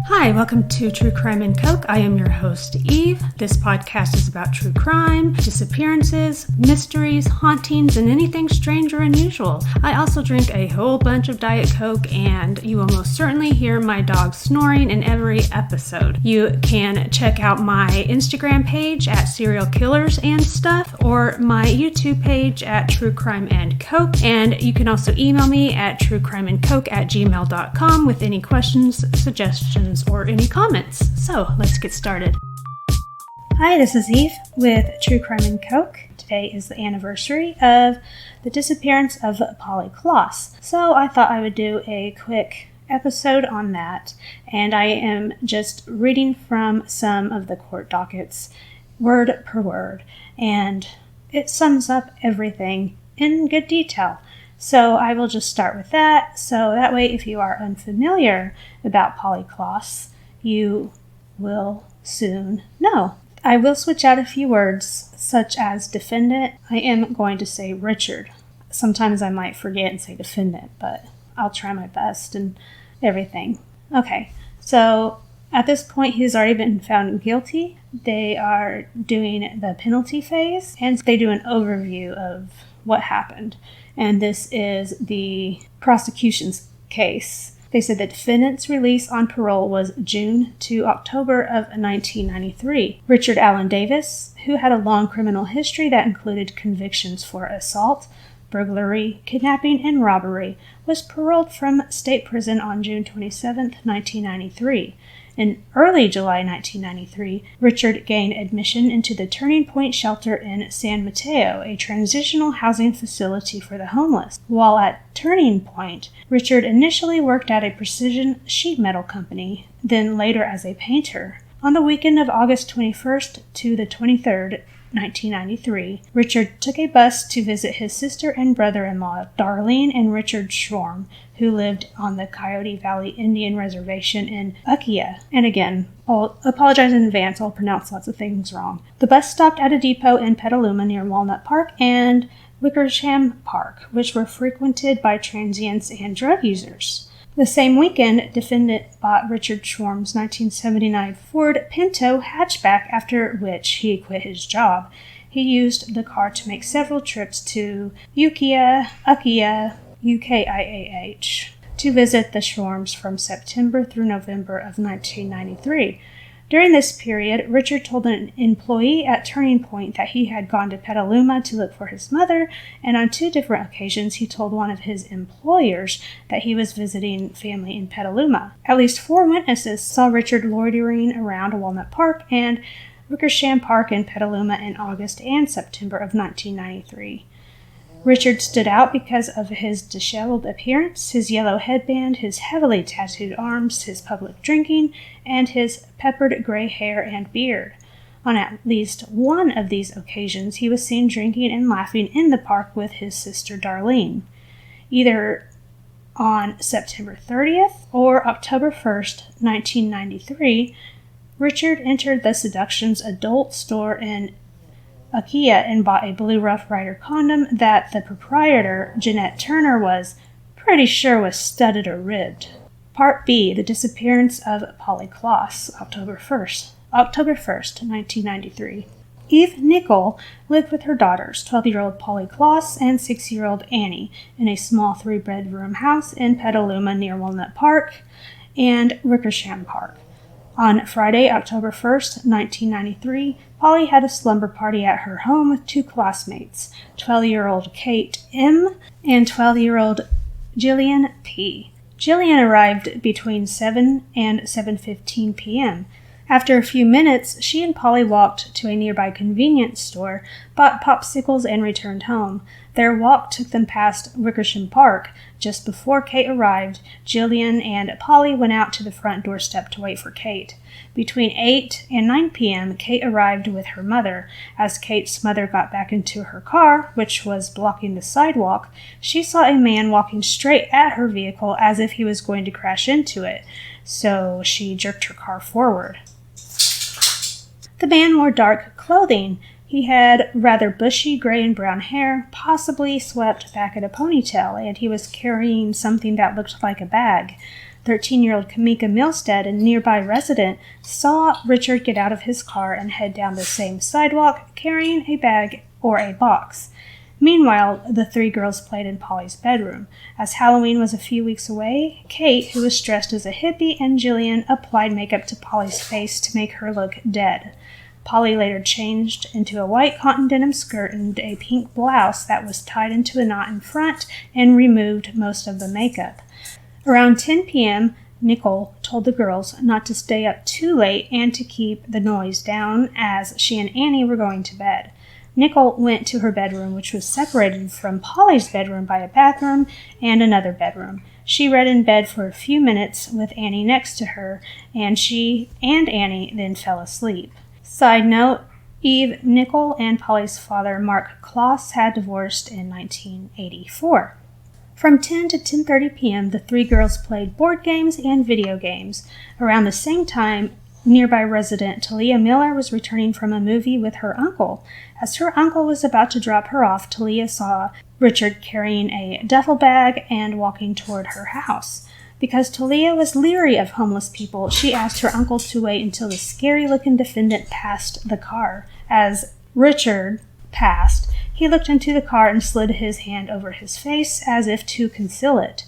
Hi, welcome to True Crime and Coke. I am your host, Eve. This podcast is about true crime, disappearances, mysteries, hauntings, and anything strange or unusual. I also drink a whole bunch of Diet Coke, and you will most certainly hear my dog snoring in every episode. You can check out my Instagram page at Serial Killers and Stuff, or my YouTube page at True Crime and Coke, and you can also email me at truecrimeandcoke@gmail.com with any questions, suggestions, or any comments. So let's get started. Hi, this is Eve with True Crime and Coke. Today is the anniversary of the disappearance of Polly Klaas. So I thought I would do a quick episode on that. And I am just reading from some of the court dockets word per word. And it sums up everything in good detail. So I will just start with that. So that way, if you are unfamiliar about Polly Klaas, you will soon know. I will switch out a few words, such as defendant. I am going to say Richard. Sometimes I might forget and say defendant, but I'll try my best and everything. Okay, so at this point, he's already been found guilty. They are doing the penalty phase, and they do an overview of what happened. And this is the prosecution's case. They said the defendant's release on parole was June to October of 1993. Richard Allen Davis, who had a long criminal history that included convictions for assault, burglary, kidnapping, and robbery, was paroled from state prison on June 27, 1993. In early July 1993, Richard gained admission into the Turning Point shelter in San Mateo, a transitional housing facility for the homeless. While at Turning Point, Richard initially worked at a precision sheet metal company, then later as a painter. On the weekend of August 21st to the 23rd, 1993, Richard took a bus to visit his sister and brother-in-law, Darlene and Richard Schwarm, who lived on the Coyote Valley Indian Reservation in Ukiah. And again, I'll apologize in advance, I'll pronounce lots of things wrong. The bus stopped at a depot in Petaluma near Walnut Park and Wickersham Park, which were frequented by transients and drug users. The same weekend, defendant bought Richard Schwarm's 1979 Ford Pinto hatchback, after which he quit his job. He used the car to make several trips to Ukiah, UKIAH, to visit the Schwarms from September through November of 1993. During this period, Richard told an employee at Turning Point that he had gone to Petaluma to look for his mother, and on 2 different occasions he told one of his employers that he was visiting family in Petaluma. At least 4 witnesses saw Richard loitering around Walnut Park and Wickersham Park in Petaluma in August and September of 1993. Richard stood out because of his disheveled appearance, his yellow headband, his heavily tattooed arms, his public drinking, and his peppered gray hair and beard. On at least one of these occasions, he was seen drinking and laughing in the park with his sister Darlene. Either on September 30th or October 1st, 1993, Richard entered the Seductions adult store in Ukiah and bought a blue Rough Rider condom that the proprietor, Jeanette Turner, was pretty sure was studded or ribbed. Part B, the disappearance of Polly Klaas, October 1st, 1993. Eve Nickel lived with her daughters, 12-year-old Polly Klaas and 6-year-old Annie, in a small 3-bedroom house in Petaluma near Walnut Park and Wickersham Park. On Friday, October 1st, 1993, Polly had a slumber party at her home with 2 classmates, 12-year-old Kate M. and 12-year-old Jillian P. Jillian arrived between 7 and 7:15 p.m. After a few minutes, she and Polly walked to a nearby convenience store, bought popsicles, and returned home. Their walk took them past Wickersham Park. Just before Kate arrived, Jillian and Polly went out to the front doorstep to wait for Kate. Between 8 and 9 p.m., Kate arrived with her mother. As Kate's mother got back into her car, which was blocking the sidewalk, she saw a man walking straight at her vehicle as if he was going to crash into it. So she jerked her car forward. The man wore dark clothing. He had rather bushy gray and brown hair, possibly swept back in a ponytail, and he was carrying something that looked like a bag. 13-year-old Kamika Milstead, a nearby resident, saw Richard get out of his car and head down the same sidewalk carrying a bag or a box. Meanwhile, the three girls played in Polly's bedroom. As Halloween was a few weeks away, Kate, who was dressed as a hippie, and Jillian applied makeup to Polly's face to make her look dead. Polly later changed into a white cotton denim skirt and a pink blouse that was tied into a knot in front and removed most of the makeup. Around 10 p.m., Nicole told the girls not to stay up too late and to keep the noise down as she and Annie were going to bed. Nicole went to her bedroom, which was separated from Polly's bedroom by a bathroom and another bedroom. She read in bed for a few minutes with Annie next to her, and she and Annie then fell asleep. Side note, Eve, Nicole, and Polly's father, Mark Klaas, had divorced in 1984. From 10 to 10:30 p.m., the three girls played board games and video games. Around the same time, nearby resident Talia Miller was returning from a movie with her uncle. As her uncle was about to drop her off, Talia saw Richard carrying a duffel bag and walking toward her house. Because Talia was leery of homeless people, she asked her uncle to wait until the scary-looking defendant passed the car. As Richard passed, he looked into the car and slid his hand over his face as if to conceal it.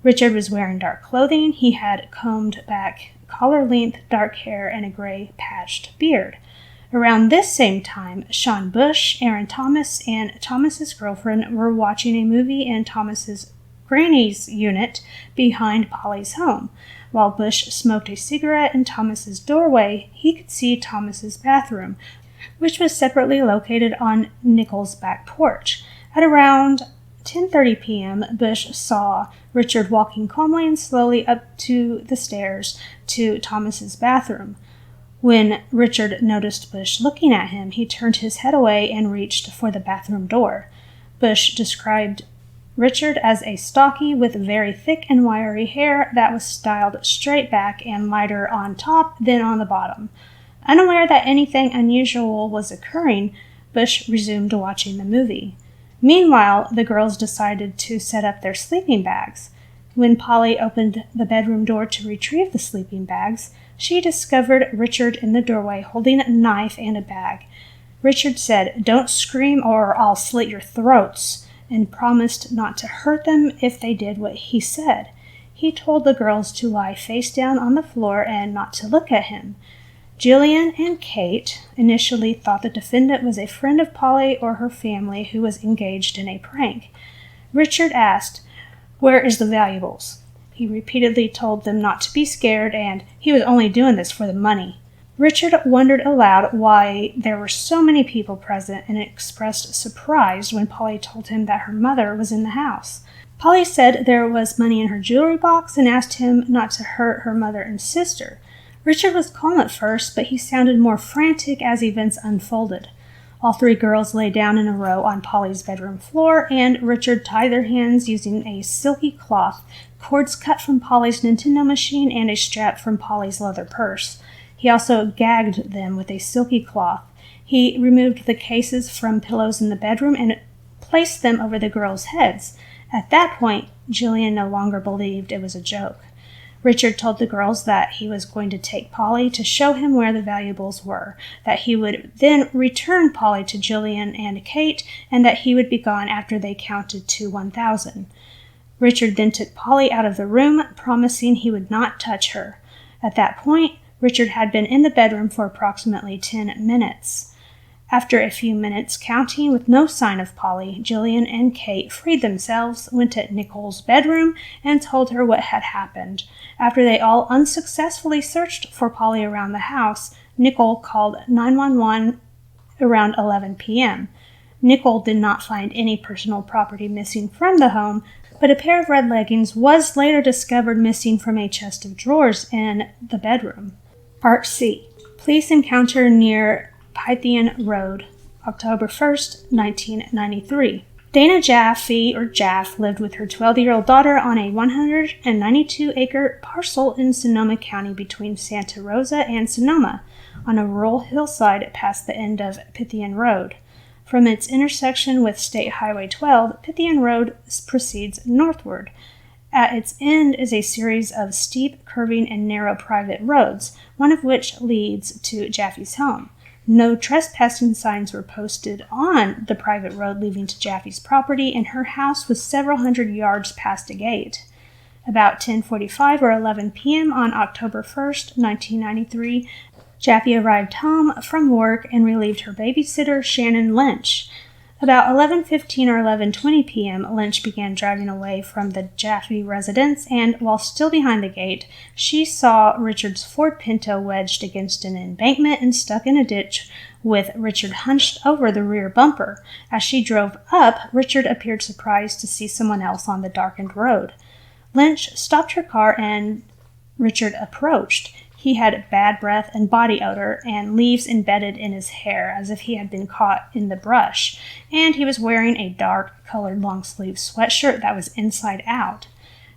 Richard was wearing dark clothing. He had combed back collar-length dark hair and a gray patched beard. Around this same time, Sean Bush, Aaron Thomas, and Thomas's girlfriend were watching a movie in Thomas's granny's unit behind Polly's home. While Bush smoked a cigarette in Thomas's doorway, he could see Thomas's bathroom, which was separately located on Nicole's back porch. At around 10:30 p.m., Bush saw Richard walking calmly and slowly up to the stairs to Thomas's bathroom. When Richard noticed Bush looking at him, he turned his head away and reached for the bathroom door. Bush described Richard as a stocky with very thick and wiry hair that was styled straight back and lighter on top than on the bottom. Unaware that anything unusual was occurring, Bush resumed watching the movie. Meanwhile, the girls decided to set up their sleeping bags. When Polly opened the bedroom door to retrieve the sleeping bags, she discovered Richard in the doorway holding a knife and a bag. Richard said, "Don't scream or I'll slit your throats," and promised not to hurt them if they did what he said. He told the girls to lie face down on the floor and not to look at him. Jillian and Kate initially thought the defendant was a friend of Polly or her family who was engaged in a prank. Richard asked, "Where is the valuables?" He repeatedly told them not to be scared and he was only doing this for the money. Richard wondered aloud why there were so many people present and expressed surprise when Polly told him that her mother was in the house. Polly said there was money in her jewelry box and asked him not to hurt her mother and sister. Richard was calm at first, but he sounded more frantic as events unfolded. All three girls lay down in a row on Polly's bedroom floor, and Richard tied their hands using a silky cloth, cords cut from Polly's Nintendo machine, and a strap from Polly's leather purse. He also gagged them with a silky cloth. He removed the cases from pillows in the bedroom and placed them over the girls' heads. At that point, Jillian no longer believed it was a joke. Richard told the girls that he was going to take Polly to show him where the valuables were, that he would then return Polly to Jillian and Kate, and that he would be gone after they counted to 1,000. Richard then took Polly out of the room, promising he would not touch her. At that point, Richard had been in the bedroom for approximately 10 minutes. After a few minutes counting with no sign of Polly, Jillian and Kate freed themselves, went to Nicole's bedroom, and told her what had happened. After they all unsuccessfully searched for Polly around the house, Nicole called 911 around 11 p.m. Nicole did not find any personal property missing from the home, but a pair of red leggings was later discovered missing from a chest of drawers in the bedroom. Part C. Police encounter near Pythian Road, October 1st, 1993. Dana Jaffe, or Jaff, lived with her 12-year-old daughter on a 192-acre parcel in Sonoma County between Santa Rosa and Sonoma, on a rural hillside past the end of Pythian Road. From its intersection with State Highway 12, Pythian Road proceeds northward. At its end is a series of steep, curving, and narrow private roads, one of which leads to Jaffe's home. No trespassing signs were posted on the private road leading to Jaffe's property, and her house was several hundred yards past the gate. About 10:45 or 11 p.m. on October 1st, 1993, Jaffe arrived home from work and relieved her babysitter, Shannon Lynch. About 11:15 or 11:20 p.m., Lynch began driving away from the Jaffe residence, and while still behind the gate, she saw Richard's Ford Pinto wedged against an embankment and stuck in a ditch with Richard hunched over the rear bumper. As she drove up, Richard appeared surprised to see someone else on the darkened road. Lynch stopped her car and Richard approached. He had bad breath and body odor and leaves embedded in his hair as if he had been caught in the brush, and he was wearing a dark-colored long-sleeve sweatshirt that was inside out.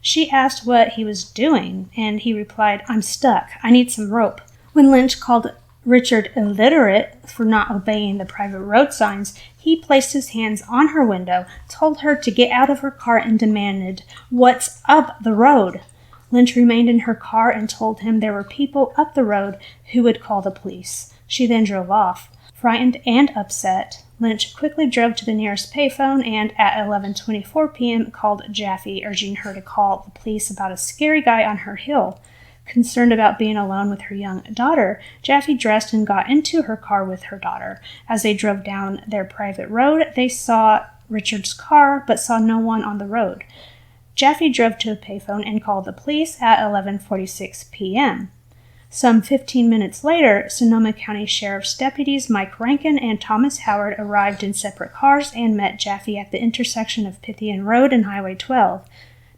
She asked what he was doing, and he replied, "I'm stuck. I need some rope." When Lynch called Richard illiterate for not obeying the private road signs, he placed his hands on her window, told her to get out of her car, and demanded, "What's up the road?" Lynch remained in her car and told him there were people up the road who would call the police. She then drove off. Frightened and upset, Lynch quickly drove to the nearest payphone and at 11:24 p.m. called Jaffe, urging her to call the police about a scary guy on her hill. Concerned about being alone with her young daughter, Jaffe dressed and got into her car with her daughter. As they drove down their private road, they saw Richard's car but saw no one on the road. Jaffe drove to a payphone and called the police at 11:46 p.m. Some 15 minutes later, Sonoma County Sheriff's deputies Mike Rankin and Thomas Howard arrived in separate cars and met Jaffe at the intersection of Pythian Road and Highway 12.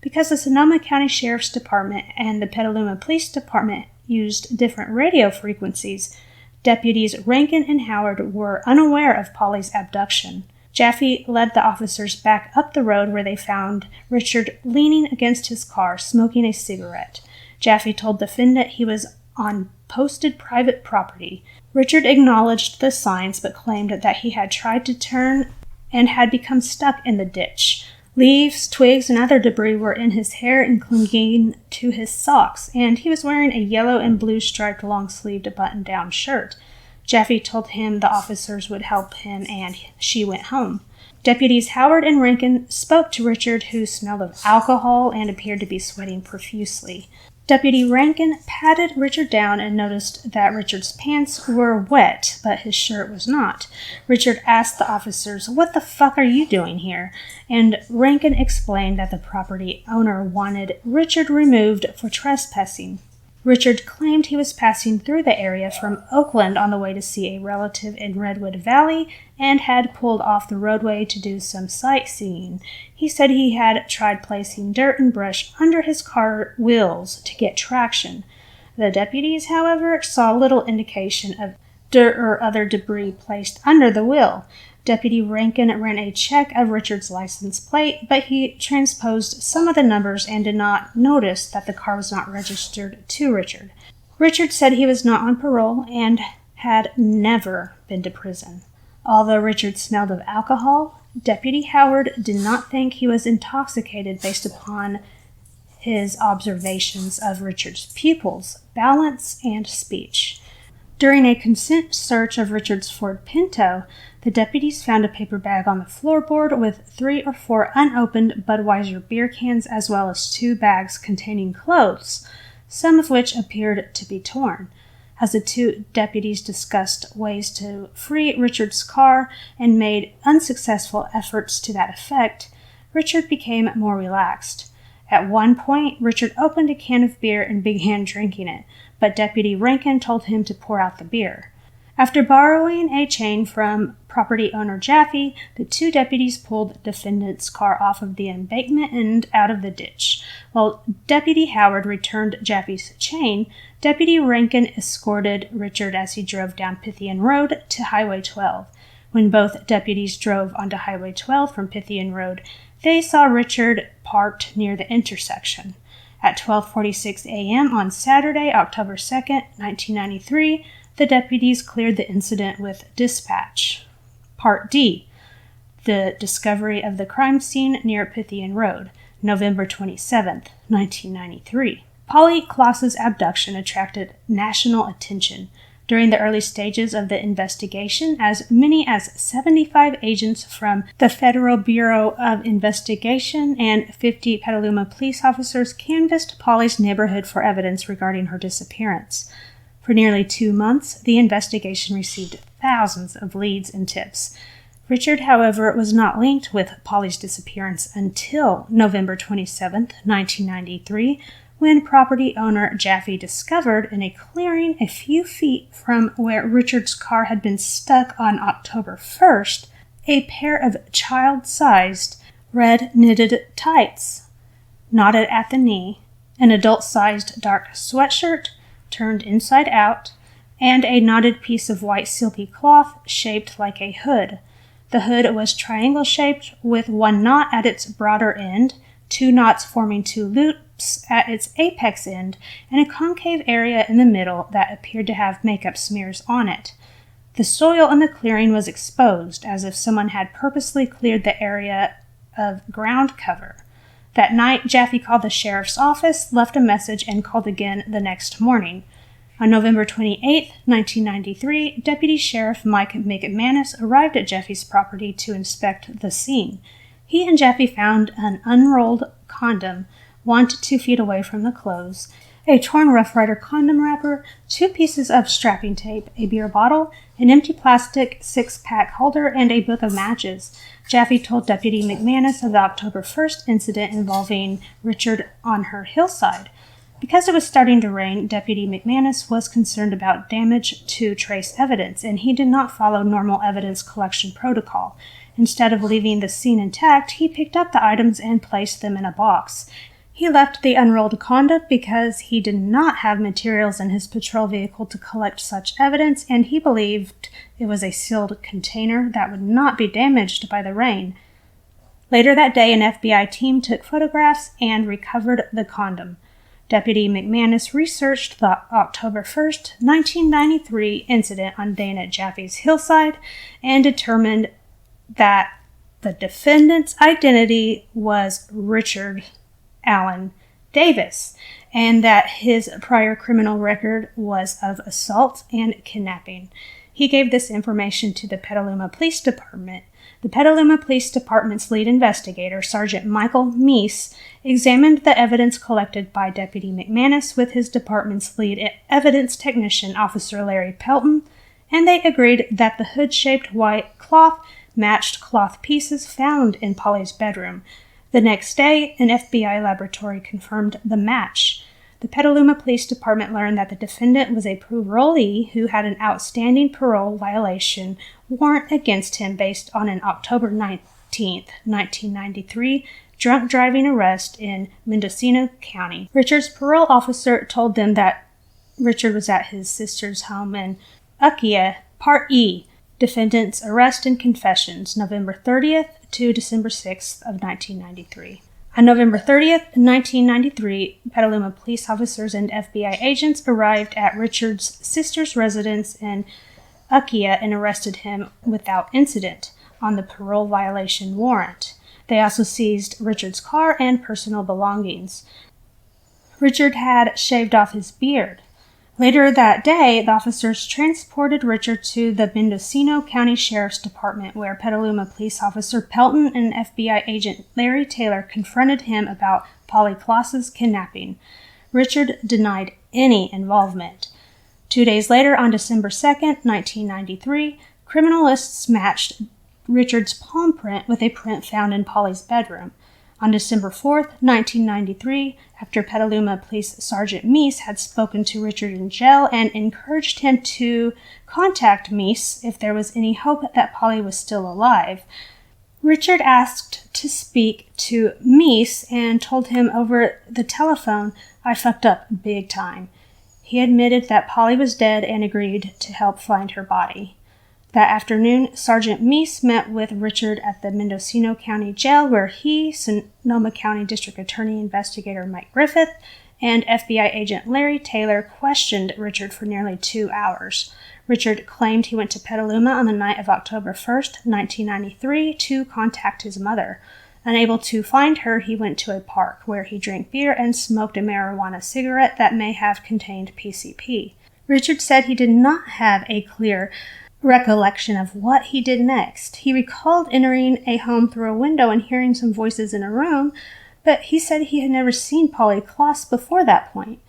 Because the Sonoma County Sheriff's Department and the Petaluma Police Department used different radio frequencies, deputies Rankin and Howard were unaware of Polly's abduction. Jaffe led the officers back up the road where they found Richard leaning against his car, smoking a cigarette. Jaffe told the defendant he was on posted private property. Richard acknowledged the signs but claimed that he had tried to turn and had become stuck in the ditch. Leaves, twigs, and other debris were in his hair and clinging to his socks, and he was wearing a yellow and blue striped long-sleeved button-down shirt. Jaffe told him the officers would help him, and she went home. Deputies Howard and Rankin spoke to Richard, who smelled of alcohol and appeared to be sweating profusely. Deputy Rankin patted Richard down and noticed that Richard's pants were wet, but his shirt was not. Richard asked the officers, "What the fuck are you doing here?" And Rankin explained that the property owner wanted Richard removed for trespassing. Richard claimed he was passing through the area from Oakland on the way to see a relative in Redwood Valley and had pulled off the roadway to do some sightseeing. He said he had tried placing dirt and brush under his car wheels to get traction. The deputies, however, saw little indication of dirt or other debris placed under the wheel. Deputy Rankin ran a check of Richard's license plate, but he transposed some of the numbers and did not notice that the car was not registered to Richard. Richard said he was not on parole and had never been to prison. Although Richard smelled of alcohol, Deputy Howard did not think he was intoxicated based upon his observations of Richard's pupils, balance, and speech. During a consent search of Richard's Ford Pinto, the deputies found a paper bag on the floorboard with 3 or 4 unopened Budweiser beer cans as well as 2 bags containing clothes, some of which appeared to be torn. As the 2 deputies discussed ways to free Richard's car and made unsuccessful efforts to that effect, Richard became more relaxed. At one point, Richard opened a can of beer and began drinking it, but Deputy Rankin told him to pour out the beer. After borrowing a chain from property owner Jaffe, the 2 deputies pulled the defendant's car off of the embankment and out of the ditch. While Deputy Howard returned Jaffe's chain, Deputy Rankin escorted Richard as he drove down Pythian Road to Highway 12. When both deputies drove onto Highway 12 from Pythian Road, they saw Richard parked near the intersection. At 12:46 a.m. on Saturday, October 2nd, 1993, the deputies cleared the incident with dispatch. Part D. The discovery of the crime scene near Pythian Road. November 27, 1993. Polly Klaas's abduction attracted national attention. During the early stages of the investigation, as many as 75 agents from the Federal Bureau of Investigation and 50 Petaluma police officers canvassed Polly's neighborhood for evidence regarding her disappearance. For nearly 2 months, the investigation received thousands of leads and tips. Richard, however, was not linked with Polly's disappearance until November 27, 1993, when property owner Jaffe discovered in a clearing a few feet from where Richard's car had been stuck on October 1st, a pair of child-sized red knitted tights, knotted at the knee, an adult-sized dark sweatshirt turned inside out, and a knotted piece of white silky cloth shaped like a hood. The hood was triangle-shaped with one knot at its broader end, 2 knots forming 2 loops at its apex end, and a concave area in the middle that appeared to have makeup smears on it. The soil in the clearing was exposed, as if someone had purposely cleared the area of ground cover. That night, Jaffe called the sheriff's office, left a message, and called again the next morning. On November 28, 1993, Deputy Sheriff Mike McManus arrived at Jaffe's property to inspect the scene. He and Jaffe found an unrolled condom 1 to 2 feet away from the clothes, a torn Rough Rider condom wrapper, 2 pieces of strapping tape, a beer bottle, an empty plastic 6-pack holder, and a book of matches. Jaffe told Deputy McManus of the October 1st incident involving Richard on her hillside. Because it was starting to rain, Deputy McManus was concerned about damage to trace evidence, and he did not follow normal evidence collection protocol. Instead of leaving the scene intact, he picked up the items and placed them in a box. He left the unrolled condom because he did not have materials in his patrol vehicle to collect such evidence, and he believed it was a sealed container that would not be damaged by the rain. Later that day, an FBI team took photographs and recovered the condom. Deputy McManus researched the October 1st, 1993 incident on Dana Jaffe's hillside and determined that the defendant's identity was Richard Allen Davis, and that his prior criminal record was of assault and kidnapping. He gave this information to the Petaluma Police Department. The Petaluma Police Department's lead investigator, Sergeant Michael Meese, examined the evidence collected by Deputy McManus with his department's lead evidence technician, Officer Larry Pelton, and they agreed that the hood-shaped white cloth matched cloth pieces found in Polly's bedroom. The next day, an FBI laboratory confirmed the match. The Petaluma Police Department learned that the defendant was a parolee who had an outstanding parole violation warrant against him based on an October 19, 1993, drunk driving arrest in Mendocino County. Richard's parole officer told them that Richard was at his sister's home in Ukiah, Part E. Defendant's arrest and confessions, November 30th to December 6th of 1993. On November 30th, 1993, Petaluma police officers and FBI agents arrived at Richard's sister's residence in Ukiah and arrested him without incident on the parole violation warrant. They also seized Richard's car and personal belongings. Richard had shaved off his beard. Later that day, the officers transported Richard to the Mendocino County Sheriff's Department, where Petaluma Police Officer Pelton and FBI agent Larry Taylor confronted him about Polly Klaas's kidnapping. Richard denied any involvement. 2 days later, on December 2nd, 1993, criminalists matched Richard's palm print with a print found in Polly's bedroom. On December 4th, 1993, after Petaluma Police Sergeant Meese had spoken to Richard in jail and encouraged him to contact Meese if there was any hope that Polly was still alive, Richard asked to speak to Meese and told him over the telephone, "I fucked up big time." He admitted that Polly was dead and agreed to help find her body. That afternoon, Sergeant Meese met with Richard at the Mendocino County Jail, where he, Sonoma County District Attorney Investigator Mike Griffith, and FBI agent Larry Taylor questioned Richard for nearly 2 hours. Richard claimed he went to Petaluma on the night of October 1st, 1993, to contact his mother. Unable to find her, he went to a park where he drank beer and smoked a marijuana cigarette that may have contained PCP. Richard said he did not have a clear recollection of what he did next. He recalled entering a home through a window and hearing some voices in a room, but he said he had never seen Polly Klaas before that point.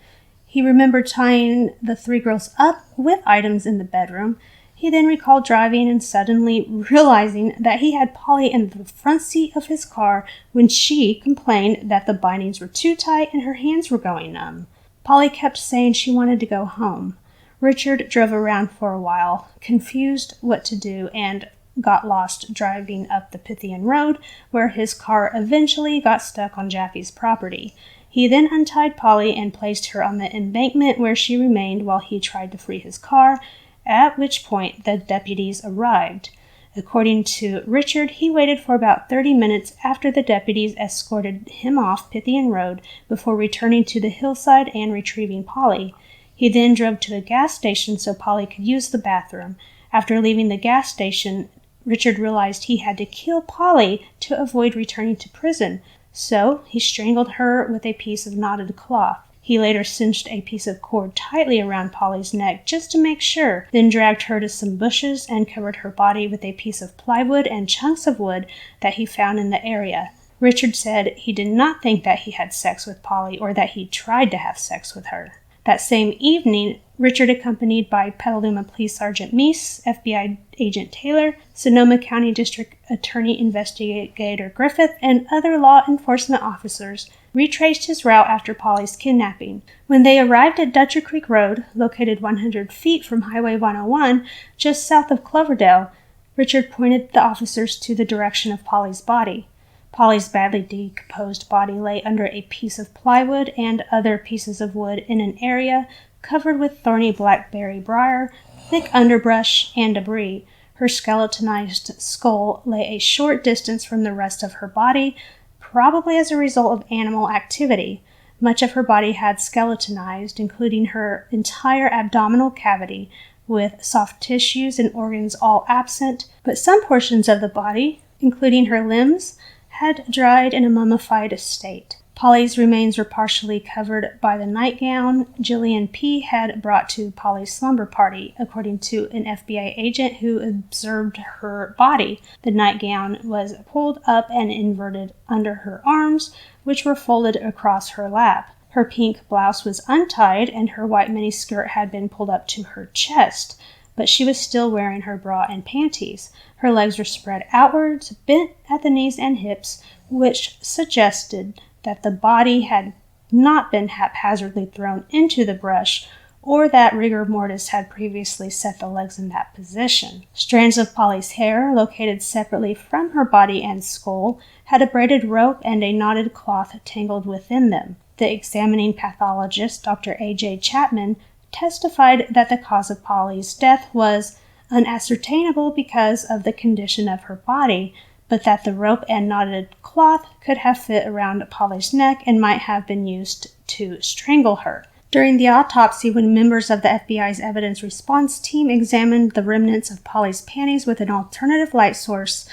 He remembered tying the three girls up with items in the bedroom. He then recalled driving and suddenly realizing that he had Polly in the front seat of his car when she complained that the bindings were too tight and her hands were going numb. Polly kept saying she wanted to go home. Richard drove around for a while, confused what to do, and got lost driving up the Pythian road, where his car eventually got stuck on Jaffe's property. He then untied Polly and placed her on the embankment where she remained while he tried to free his car, at which point the deputies arrived. According to Richard, he waited for about 30 minutes after the deputies escorted him off Pythian Road before returning to the hillside and retrieving Polly. He then drove to a gas station so Polly could use the bathroom. After leaving the gas station, Richard realized he had to kill Polly to avoid returning to prison, so he strangled her with a piece of knotted cloth. He later cinched a piece of cord tightly around Polly's neck just to make sure, then dragged her to some bushes and covered her body with a piece of plywood and chunks of wood that he found in the area. Richard said he did not think that he had sex with Polly or that he tried to have sex with her. That same evening, Richard, accompanied by Petaluma Police Sergeant Meese, FBI Agent Taylor, Sonoma County District Attorney Investigator Griffith, and other law enforcement officers, retraced his route after Polly's kidnapping. When they arrived at Dutcher Creek Road, located 100 feet from Highway 101, just south of Cloverdale, Richard pointed the officers to the direction of Polly's body. Polly's badly decomposed body lay under a piece of plywood and other pieces of wood in an area covered with thorny blackberry briar, thick underbrush, and debris. Her skeletonized skull lay a short distance from the rest of her body, probably as a result of animal activity. Much of her body had skeletonized, including her entire abdominal cavity, with soft tissues and organs all absent, but some portions of the body, including her limbs, had dried in a mummified state. Polly's remains were partially covered by the nightgown Jillian P. had brought to Polly's slumber party, according to an FBI agent who observed her body. The nightgown was pulled up and inverted under her arms, which were folded across her lap. Her pink blouse was untied, and her white miniskirt had been pulled up to her chest, but she was still wearing her bra and panties. Her legs were spread outwards, bent at the knees and hips, which suggested that the body had not been haphazardly thrown into the brush, or that rigor mortis had previously set the legs in that position. Strands of Polly's hair, located separately from her body and skull, had a braided rope and a knotted cloth tangled within them. The examining pathologist, Dr. A.J. Chapman, testified that the cause of Polly's death was unascertainable because of the condition of her body, but that the rope and knotted cloth could have fit around Polly's neck and might have been used to strangle her. During the autopsy, when members of the FBI's evidence response team examined the remnants of Polly's panties with an alternative light source,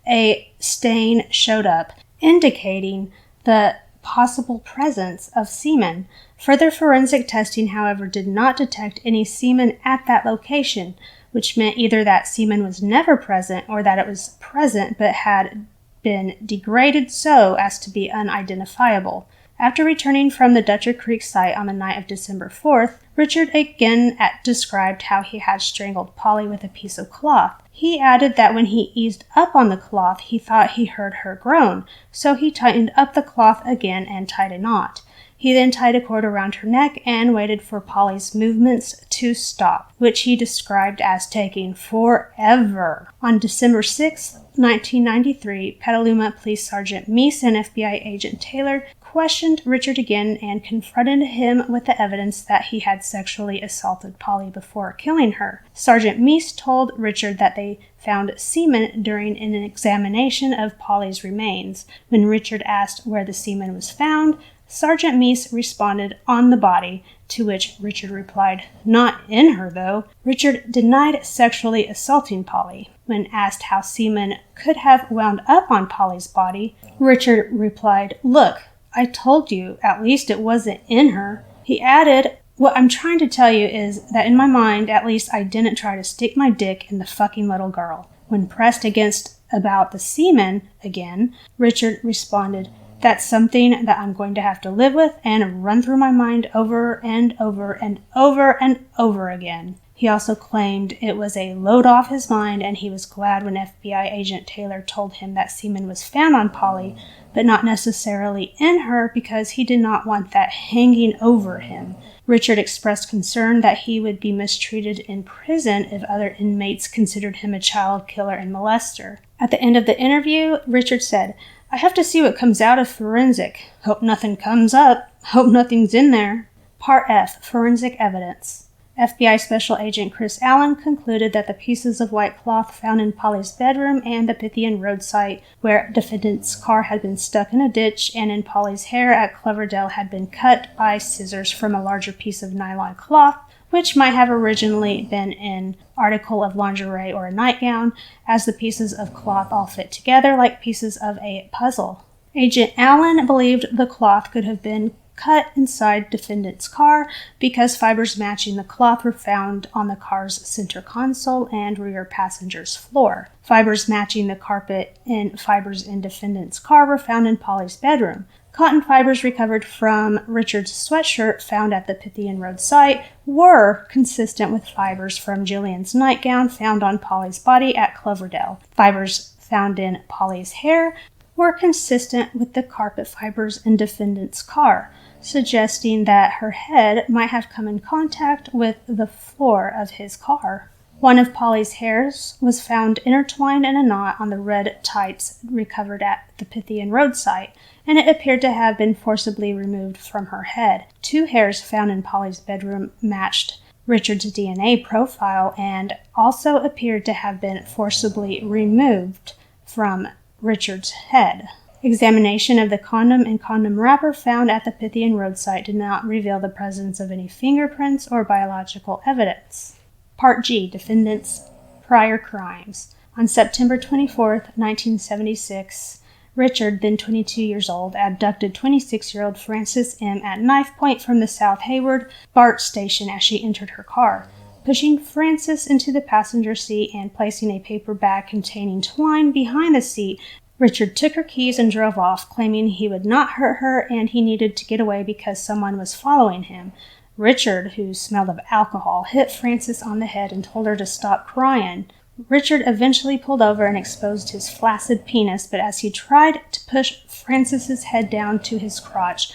a stain showed up, indicating the possible presence of semen. Further forensic testing, however, did not detect any semen at that location, which meant either that semen was never present or that it was present but had been degraded so as to be unidentifiable. After returning from the Dutcher Creek site on the night of December 4th, Richard again described how he had strangled Polly with a piece of cloth. He added that when he eased up on the cloth, he thought he heard her groan, so he tightened up the cloth again and tied a knot. He then tied a cord around her neck and waited for Polly's movements to stop, which he described as taking forever. On December 6, 1993, Petaluma Police Sergeant Meese and FBI Agent Taylor questioned Richard again and confronted him with the evidence that he had sexually assaulted Polly before killing her. Sergeant Meese told Richard that they found semen during an examination of Polly's remains. When Richard asked where the semen was found, Sergeant Meese responded, "On the body," to which Richard replied, "Not in her, though." Richard denied sexually assaulting Polly. When asked how semen could have wound up on Polly's body, Richard replied, "Look, I told you, at least it wasn't in her." He added, "What I'm trying to tell you is that in my mind, at least, I didn't try to stick my dick in the fucking little girl." When pressed against about the semen again, Richard responded, "That's something that I'm going to have to live with and run through my mind over and over and over and over again." He also claimed it was a load off his mind, and he was glad when FBI agent Taylor told him that semen was found on Polly, but not necessarily in her, because he did not want that hanging over him. Richard expressed concern that he would be mistreated in prison if other inmates considered him a child killer and molester. At the end of the interview, Richard said, "I have to see what comes out of forensic. Hope nothing comes up. Hope nothing's in there." Part F, Forensic Evidence. FBI Special Agent Chris Allen concluded that the pieces of white cloth found in Polly's bedroom and the Pythian road site where defendant's car had been stuck in a ditch and in Polly's hair at Cloverdale had been cut by scissors from a larger piece of nylon cloth, which might have originally been an article of lingerie or a nightgown, as the pieces of cloth all fit together like pieces of a puzzle. Agent Allen believed the cloth could have been cut inside defendant's car because fibers matching the cloth were found on the car's center console and rear passenger's floor. Fibers matching the carpet and fibers in defendant's car were found in Polly's bedroom. Cotton fibers recovered from Richard's sweatshirt found at the Pythian Road site were consistent with fibers from Jillian's nightgown found on Polly's body at Cloverdale. Fibers found in Polly's hair were consistent with the carpet fibers in defendant's car, suggesting that her head might have come in contact with the floor of his car. One of Polly's hairs was found intertwined in a knot on the red tights recovered at the Pythian Road site, and it appeared to have been forcibly removed from her head. 2 hairs found in Polly's bedroom matched Richard's DNA profile and also appeared to have been forcibly removed from Richard's head. Examination of the condom and condom wrapper found at the Pythian Road site did not reveal the presence of any fingerprints or biological evidence. Part G, Defendant's Prior Crimes. On September 24, 1976, Richard, then 22 years old, abducted 26-year-old Frances M. at knife point from the South Hayward BART station as she entered her car. Pushing Frances into the passenger seat and placing a paper bag containing twine behind the seat, Richard took her keys and drove off, claiming he would not hurt her and he needed to get away because someone was following him. Richard, who smelled of alcohol, hit Frances on the head and told her to stop crying. Richard eventually pulled over and exposed his flaccid penis, but as he tried to push Frances's head down to his crotch,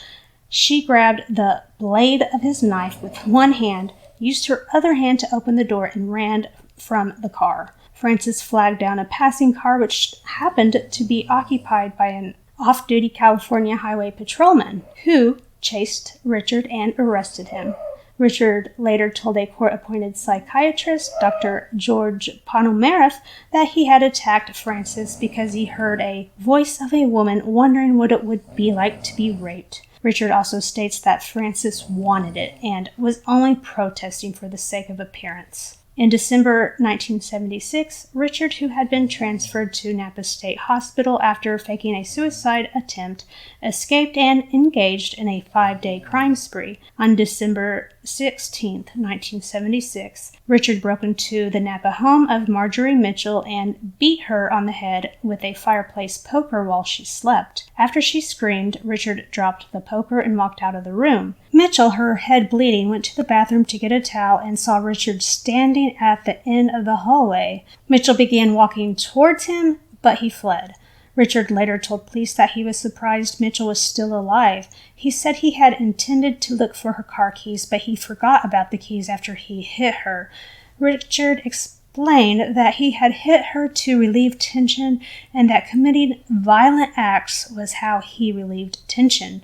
she grabbed the blade of his knife with one hand, used her other hand to open the door, and ran from the car. Frances flagged down a passing car which happened to be occupied by an off-duty California highway patrolman, who chased Richard and arrested him. Richard later told a court-appointed psychiatrist, Dr. George Ponomareff, that he had attacked Frances because he heard a voice of a woman wondering what it would be like to be raped. Richard also states that Frances wanted it and was only protesting for the sake of appearance. In December 1976, Richard, who had been transferred to Napa State Hospital after faking a suicide attempt, escaped and engaged in a 5-day crime spree. On December 16, 1976, Richard broke into the Napa home of Marjorie Mitchell and beat her on the head with a fireplace poker while she slept. After she screamed, Richard dropped the poker and walked out of the room. Mitchell, her head bleeding, went to the bathroom to get a towel and saw Richard standing at the end of the hallway. Mitchell began walking towards him, but he fled. Richard later told police that he was surprised Mitchell was still alive. He said he had intended to look for her car keys, but he forgot about the keys after he hit her. Richard explained that he had hit her to relieve tension and that committing violent acts was how he relieved tension.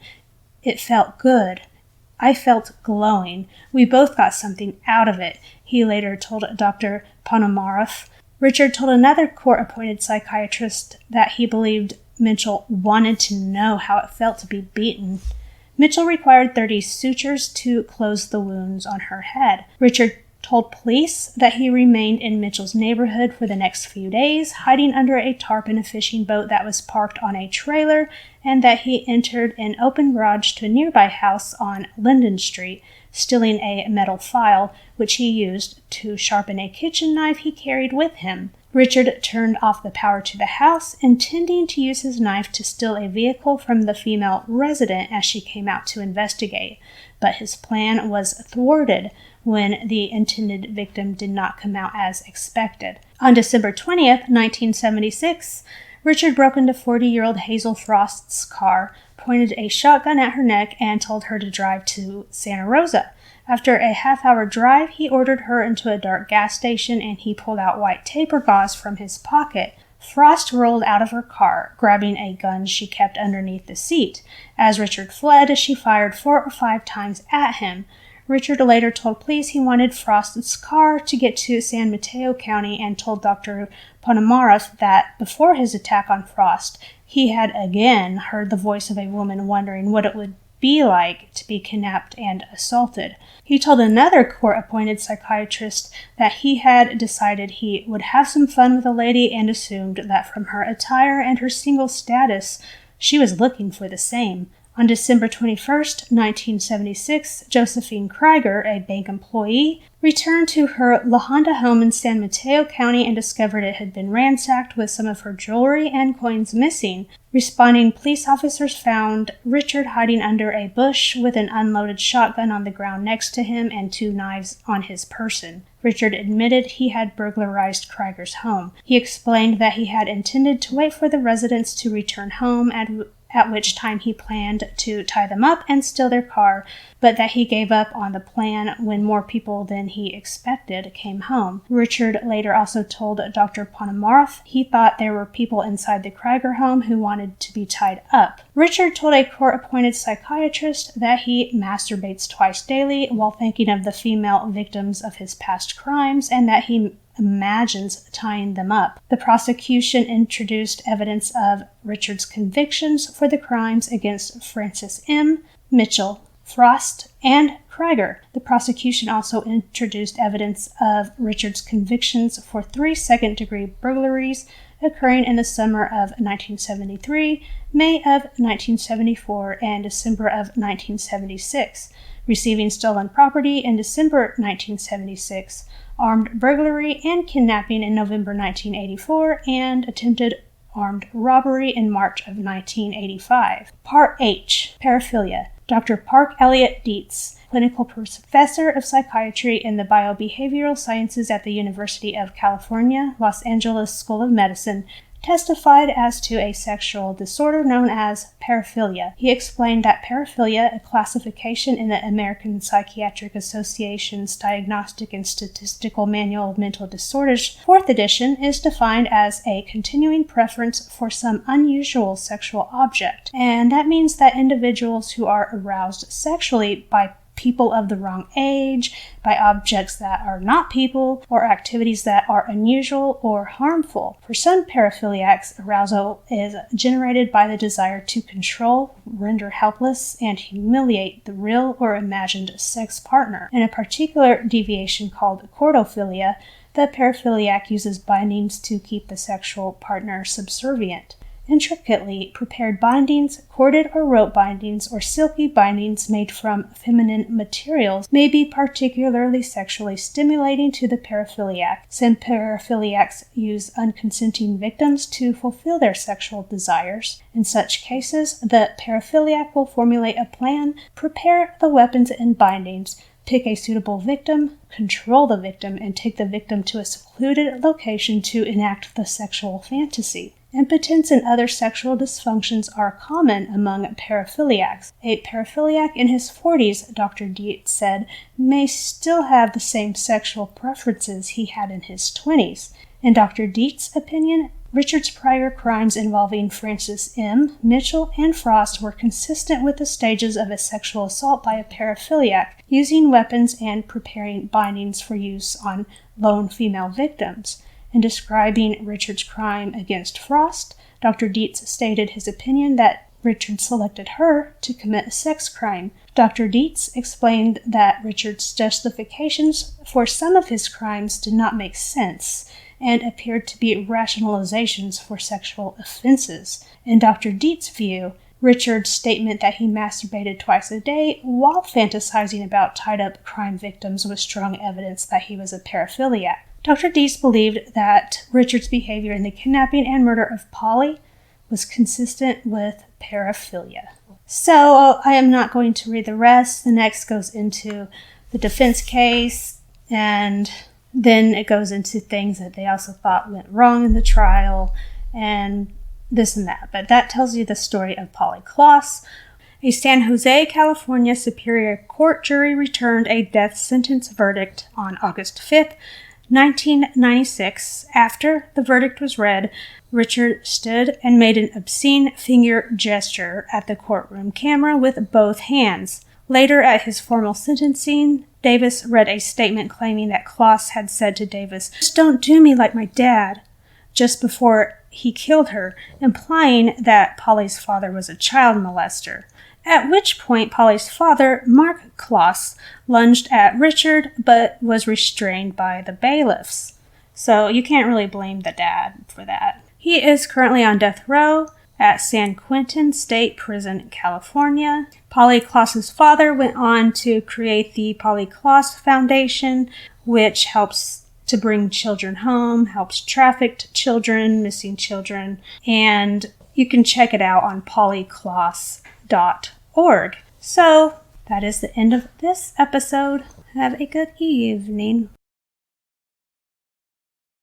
It felt good. I felt glowing. We both got something out of it, he later told Dr. Ponomareff. Richard told another court-appointed psychiatrist that he believed Mitchell wanted to know how it felt to be beaten. Mitchell required 30 sutures to close the wounds on her head. Richard told police that he remained in Mitchell's neighborhood for the next few days, hiding under a tarp in a fishing boat that was parked on a trailer, and that he entered an open garage to a nearby house on Linden Street, stealing a metal file, which he used to sharpen a kitchen knife he carried with him. Richard turned off the power to the house, intending to use his knife to steal a vehicle from the female resident as she came out to investigate, but his plan was thwarted when the intended victim did not come out as expected. On December 20th, 1976, Richard broke into 40-year-old Hazel Frost's car, pointed a shotgun at her neck, and told her to drive to Santa Rosa. After a half-hour drive, he ordered her into a dark gas station, and he pulled out white taper gauze from his pocket. Frost rolled out of her car, grabbing a gun she kept underneath the seat. As Richard fled, she fired 4 or 5 times at him. Richard later told police he wanted Frost's car to get to San Mateo County and told Dr. Ponomareff that before his attack on Frost, he had again heard the voice of a woman wondering what it would be like to be kidnapped and assaulted. He told another court-appointed psychiatrist that he had decided he would have some fun with a lady and assumed that from her attire and her single status, she was looking for the same. On December 21st, 1976, Josephine Krieger, a bank employee, returned to her La Honda home in San Mateo County and discovered it had been ransacked with some of her jewelry and coins missing. Responding police officers found Richard hiding under a bush with an unloaded shotgun on the ground next to him and 2 knives on his person. Richard admitted he had burglarized Krieger's home. He explained that he had intended to wait for the residents to return home, at which time he planned to tie them up and steal their car, but that he gave up on the plan when more people than he expected came home. Richard later also told Dr. Ponomareff he thought there were people inside the Krieger home who wanted to be tied up. Richard told a court-appointed psychiatrist that he masturbates twice daily while thinking of the female victims of his past crimes and that he imagines tying them up. The prosecution introduced evidence of Richard's convictions for the crimes against Francis M., Mitchell, Frost, and Krieger. The prosecution also introduced evidence of Richard's convictions for 3 second-degree burglaries occurring in the summer of 1973, May of 1974, and December of 1976, receiving stolen property in December 1976, armed burglary and kidnapping in November 1984, and attempted armed robbery in March of 1985. Part H. Paraphilia. Dr. Park Elliott Dietz, clinical professor of psychiatry in the biobehavioral sciences at the University of California, Los Angeles School of Medicine, testified as to a sexual disorder known as paraphilia. He explained that paraphilia, a classification in the American Psychiatric Association's Diagnostic and Statistical Manual of Mental Disorders, 4th edition, is defined as a continuing preference for some unusual sexual object. And that means that individuals who are aroused sexually by people of the wrong age, by objects that are not people, or activities that are unusual or harmful. For some paraphiliacs, arousal is generated by the desire to control, render helpless, and humiliate the real or imagined sex partner. In a particular deviation called chordophilia, the paraphiliac uses bindings to keep the sexual partner subservient. Intricately prepared bindings, corded or rope bindings, or silky bindings made from feminine materials may be particularly sexually stimulating to the paraphiliac. Some paraphiliacs use unconsenting victims to fulfill their sexual desires. In such cases, the paraphiliac will formulate a plan, prepare the weapons and bindings, pick a suitable victim, control the victim, and take the victim to a secluded location to enact the sexual fantasy. Impotence and other sexual dysfunctions are common among paraphiliacs. A paraphiliac in his 40s, Dr. Dietz said, may still have the same sexual preferences he had in his 20s. In Dr. Dietz's opinion, Richard's prior crimes involving Francis M., Mitchell, and Frost were consistent with the stages of a sexual assault by a paraphiliac, using weapons and preparing bindings for use on lone female victims. In describing Richard's crime against Frost, Dr. Dietz stated his opinion that Richard selected her to commit a sex crime. Dr. Dietz explained that Richard's justifications for some of his crimes did not make sense and appeared to be rationalizations for sexual offenses. In Dr. Dietz's view, Richard's statement that he masturbated twice a day while fantasizing about tied-up crime victims was strong evidence that he was a paraphiliac. Dr. Dietz believed that Richard's behavior in the kidnapping and murder of Polly was consistent with paraphilia. So I am not going to read the rest. The next goes into the defense case, and then it goes into things that they also thought went wrong in the trial, and this and that. But that tells you the story of Polly Klaas. A San Jose, California Superior Court jury returned a death sentence verdict on August 5th, 1996. After the verdict was read, Richard stood and made an obscene finger gesture at the courtroom camera with both hands. Later, at his formal sentencing, Davis read a statement claiming that Klaas had said to Davis, "Just don't do me like my dad," just before he killed her, implying that Polly's father was a child molester. At which point Polly's father, Mark Klaas, lunged at Richard but was restrained by the bailiffs. So you can't really blame the dad for that. He is currently on death row at San Quentin State Prison, California. Polly Klaas's father went on to create the Polly Klaas Foundation, which helps to bring children home, helps trafficked children, missing children, and you can check it out on pollyklaas.org. So that is the end of this episode. Have a good evening.